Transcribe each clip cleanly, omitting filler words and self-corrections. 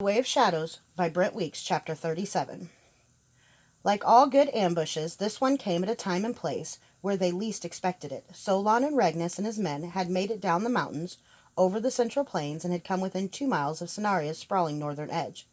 Way of Shadows by Brent Chapter 37. Like all good ambushes, this one came at a time and place where they least expected it. Solon and Regnus and his men had made it down the mountains, over the central plains, and had come within 2 miles of Cenaria's sprawling northern edge.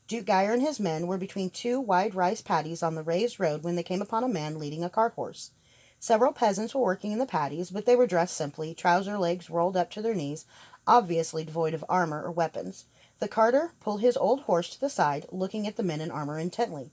Duke Geyer and his men were between 2 wide rice paddies on the raised road when they came upon a man leading a cart horse. Several peasants were working in the paddies, but they were dressed simply, trouser legs rolled up to their knees, obviously devoid of armor or weapons. The carter pulled his old horse to the side, looking at the men in armor intently.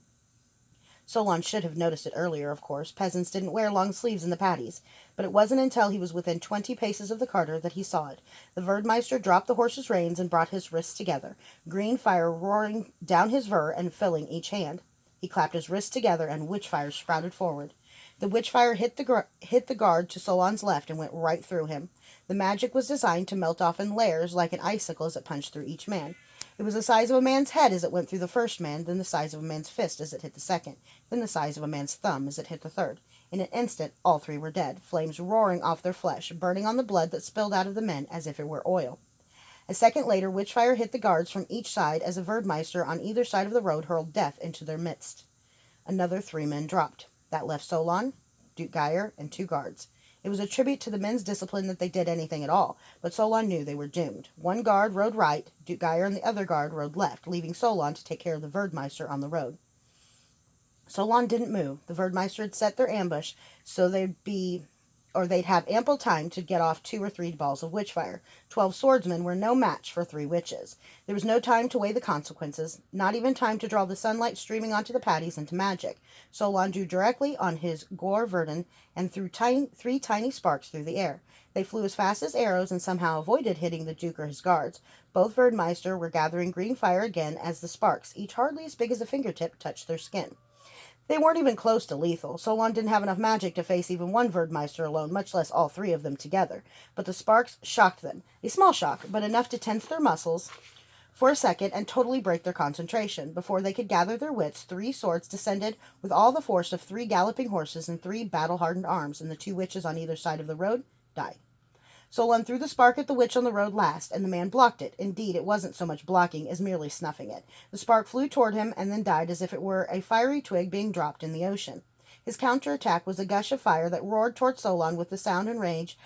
Solon should have noticed it earlier, of course. Peasants didn't wear long sleeves in the paddies, but it wasn't until he was within 20 paces of the carter that he saw it. The Verdmeister dropped the horse's reins and brought his wrists together, green fire roaring down his ver and filling each hand. He clapped his wrists together, and witch-fire sprouted forward. The witch-fire hit the guard to Solon's left and went right through him. The magic was designed to melt off in layers like an icicle as it punched through each man. It was the size of a man's head as it went through the first man, then the size of a man's fist as it hit the second, then the size of a man's thumb as it hit the third. In an instant, all 3 were dead, flames roaring off their flesh, burning on the blood that spilled out of the men as if it were oil. A second later, witchfire hit the guards from each side as a Verdmeister on either side of the road hurled death into their midst. Another 3 men dropped. That left Solon, Duke Geyer, and 2 guards. It was a tribute to the men's discipline that they did anything at all, but Solon knew they were doomed. 1 guard rode right, Duke Geyer and the other guard rode left, leaving Solon to take care of the Verdmeister on the road. Solon didn't move. The Verdmeister had set their ambush so they'd have ample time to get off 2 or 3 balls of witchfire. 12 swordsmen were no match for 3 witches. There was no time to weigh the consequences, not even time to draw the sunlight streaming onto the paddies into magic. Solon drew directly on his gore verdin and threw 3 tiny sparks through the air. They flew as fast as arrows and somehow avoided hitting the Duke or his guards. Both Verdmeister were gathering green fire again as the sparks, each hardly as big as a fingertip, touched their skin. They weren't even close to lethal. Solon didn't have enough magic to face even 1 Verdmeister alone, much less all 3 of them together. But the sparks shocked them. A small shock, but enough to tense their muscles for a second and totally break their concentration. Before they could gather their wits, 3 swords descended with all the force of 3 galloping horses and 3 battle-hardened arms, and the 2 witches on either side of the road died. Solon threw the spark at the witch on the road last, and the man blocked it. Indeed, it wasn't so much blocking as merely snuffing it. The spark flew toward him and then died as if it were a fiery twig being dropped in the ocean. His counterattack was a gush of fire that roared toward Solon with the sound and rage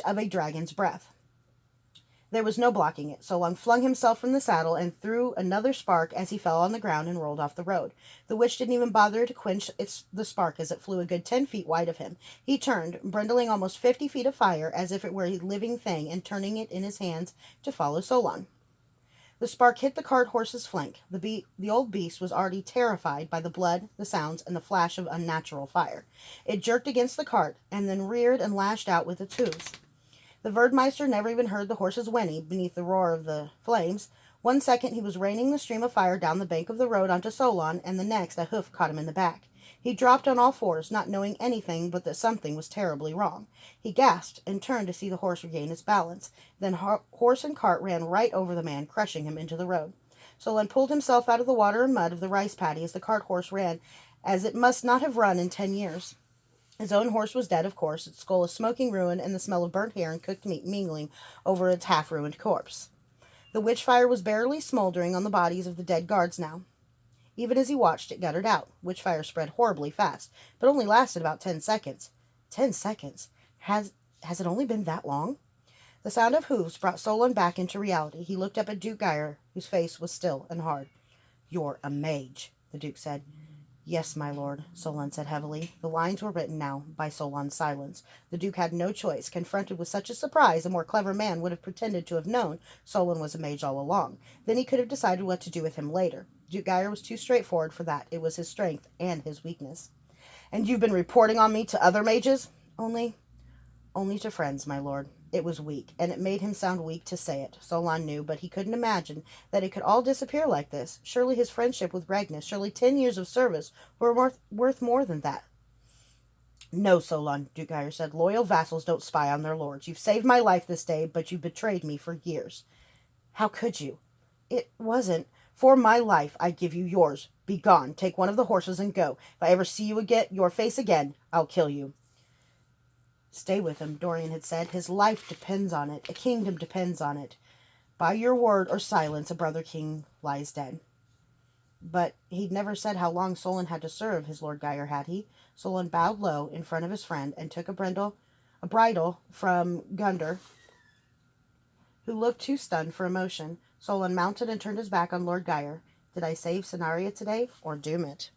of a dragon's breath. There was no blocking it. Solon flung himself from the saddle and threw another spark as he fell on the ground and rolled off the road. The witch didn't even bother to quench the spark as it flew a good 10 feet wide of him. He turned, brindling almost 50 feet of fire as if it were a living thing, and turning it in his hands to follow Solon. The spark hit the cart horse's flank. The old beast was already terrified by the blood, the sounds, and the flash of unnatural fire. It jerked against the cart, and then reared and lashed out with its hooves. The Verdmeister never even heard the horse's whinny beneath the roar of the flames. 1 second he was raining the stream of fire down the bank of the road onto Solon, and the next a hoof caught him in the back. He dropped on all 4s, not knowing anything but that something was terribly wrong. He gasped and turned to see the horse regain its balance. Then horse and cart ran right over the man, crushing him into the road. Solon pulled himself out of the water and mud of the rice paddy as the cart horse ran, as it must not have run in 10 years. His own horse was dead, of course, its skull a smoking ruin, and the smell of burnt hair and cooked meat mingling over its half-ruined corpse. The witchfire was barely smoldering on the bodies of the dead guards now. Even as he watched, it guttered out. Witchfire spread horribly fast, but only lasted about 10 seconds. 10 seconds? Has it only been that long? The sound of hooves brought Solon back into reality. He looked up at Duke Geyer, whose face was still and hard. "You're a mage," the Duke said. "Yes, my lord," Solon said heavily. The lines were written now by Solon's silence. The Duke had no choice. Confronted with such a surprise, a more clever man would have pretended to have known Solon was a mage all along. Then he could have decided what to do with him later. Duke Geyer was too straightforward for that. It was his strength and his weakness. "And you've been reporting on me to other mages?" Only to friends, my lord." It was weak, and it made him sound weak to say it. Solon knew, but he couldn't imagine that it could all disappear like this. Surely his friendship with Regnus, surely 10 years of service were worth more than that. "No, Solon," Duke Geyer said. "Loyal vassals don't spy on their lords. You've saved my life this day, but you betrayed me for years." "How could you?" "It wasn't. For my life, I give you yours. Be gone. Take 1 of the horses and go. If I ever see your face again, I'll kill you." "Stay with him," Dorian had said. "His life depends on it. A kingdom depends on it." By your word or silence, a brother king lies dead. But he'd never said how long Solon had to serve his Lord Geyer, had he? Solon bowed low in front of his friend and took a bridle from Gunder, who looked too stunned for emotion. Solon mounted and turned his back on Lord Geyer. Did I save Scenaria today, or doom it?